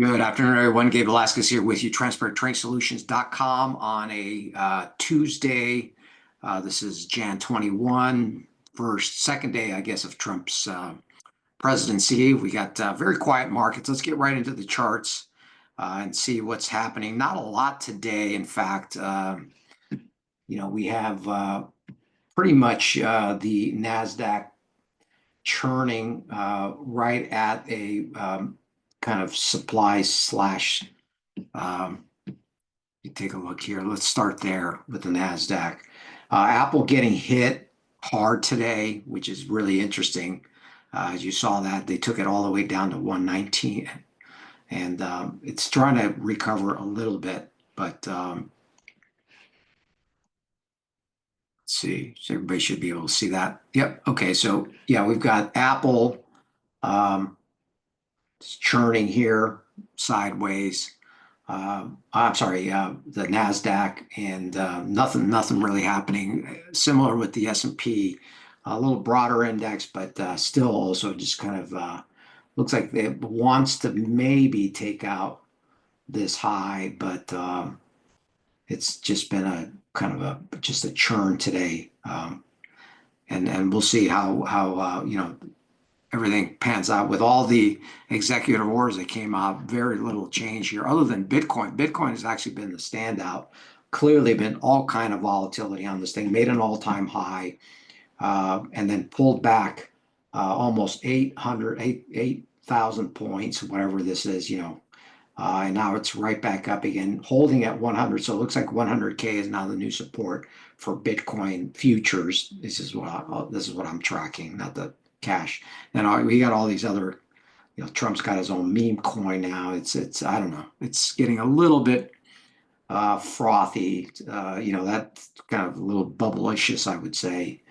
Good afternoon, everyone. Gabe Velazquez here with you, transparenttrading on a Tuesday. This is Jan 21, second day, I guess, of Trump's presidency. We got very quiet markets. Let's get right into the charts and see what's happening. Not a lot today. In fact, we have pretty much the NASDAQ churning right at a kind of supply slash. You take a look here. Let's start there with the NASDAQ. Apple getting hit hard today, which is really interesting. As you saw that, they took it all the way down to 119, and it's trying to recover a little bit, but let's see. So everybody should be able to see that. Yep. Okay. So yeah, we've got Apple churning here sideways. I'm sorry, the NASDAQ, and nothing really happening. Similar with the S&P, a little broader index, but still also just kind of looks like it wants to maybe take out this high, but it's just been a kind of just a churn today, and we'll see how everything pans out with all the executive orders that came out. Very little change here other than Bitcoin. Bitcoin has actually been the standout. Clearly been all kind of volatility on this thing, made an all-time high, and then pulled back almost 8,000 points, whatever this is, and now it's right back up again, holding at 100. So it looks like 100K is now the new support for Bitcoin futures. This is what I'm tracking, not the cash. And we got all these other, Trump's got his own meme coin now. It's I don't know. It's getting a little bit frothy. That's kind of a little bubblicious, I would say.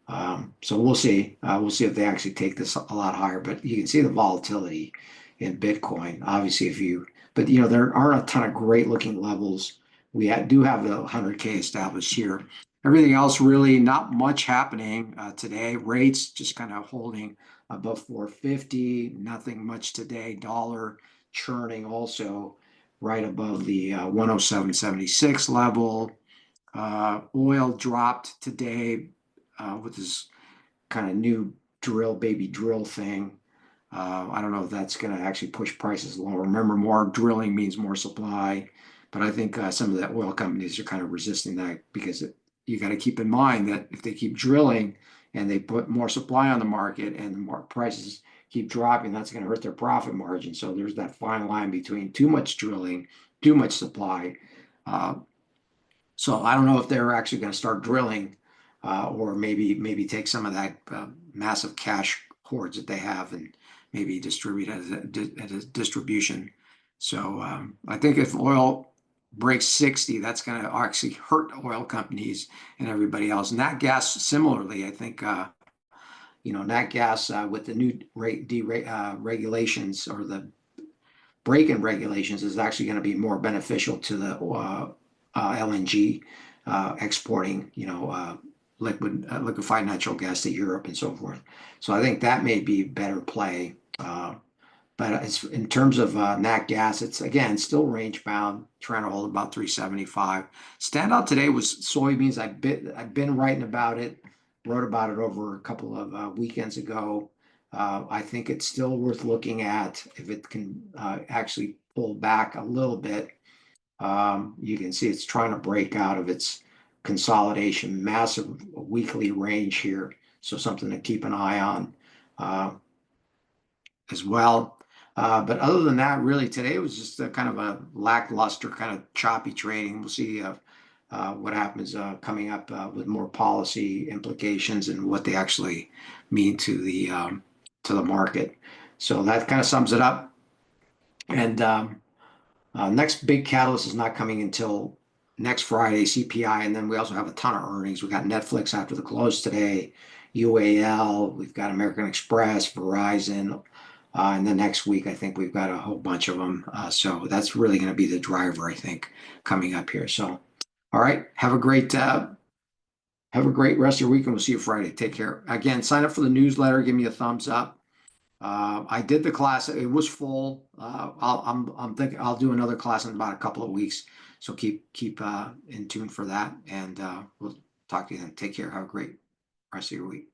So we'll see. We'll see if they actually take this a lot higher. But you can see the volatility in Bitcoin. Obviously, but there aren't a ton of great looking levels. We do have the 100K established here. Everything else really not much happening today. Rates just kind of holding above 450. Nothing much today. Dollar churning also right above the 107.76 level. Oil dropped today with this kind of new baby drill thing. I don't know if that's going to actually push prices lower. Remember, more drilling means more supply, but I think some of the oil companies are kind of resisting that because you got to keep in mind that if they keep drilling and they put more supply on the market and the more prices keep dropping, that's going to hurt their profit margin. So there's that fine line between too much drilling, too much supply. So I don't know if they're actually going to start drilling or maybe take some of that massive cash hoards that they have and maybe distribute as a distribution. So I think if oil breaks 60, that's going to actually hurt oil companies and everybody else. Nat gas, similarly, I think, nat gas with the new regulations or the break-in regulations is actually going to be more beneficial to the LNG exporting, liquefied natural gas to Europe and so forth. So I think that may be better play. But it's in terms of nat gas, it's again still range bound, trying to hold about 375. Standout today was soybeans. I've been writing about it, wrote about it over a couple of weekends ago. I think it's still worth looking at if it can actually pull back a little bit. You can see it's trying to break out of its consolidation, massive weekly range here. So something to keep an eye on as well. But other than that, really today was just a kind of a lackluster, kind of choppy trading. We'll see what happens coming up with more policy implications and what they actually mean to the market. So that kind of sums it up. And next big catalyst is not coming until next Friday, CPI, and then we also have a ton of earnings. We got Netflix after the close today, UAL, we've got American Express, Verizon. And the next week, I think we've got a whole bunch of them. So that's really going to be the driver, I think, coming up here. So, all right, have a great rest of your week, and we'll see you Friday. Take care. Again, sign up for the newsletter. Give me a thumbs up. I did the class. It was full. I'm thinking I'll do another class in about a couple of weeks. So keep in tune for that, and we'll talk to you then. Take care. Have a great rest of your week.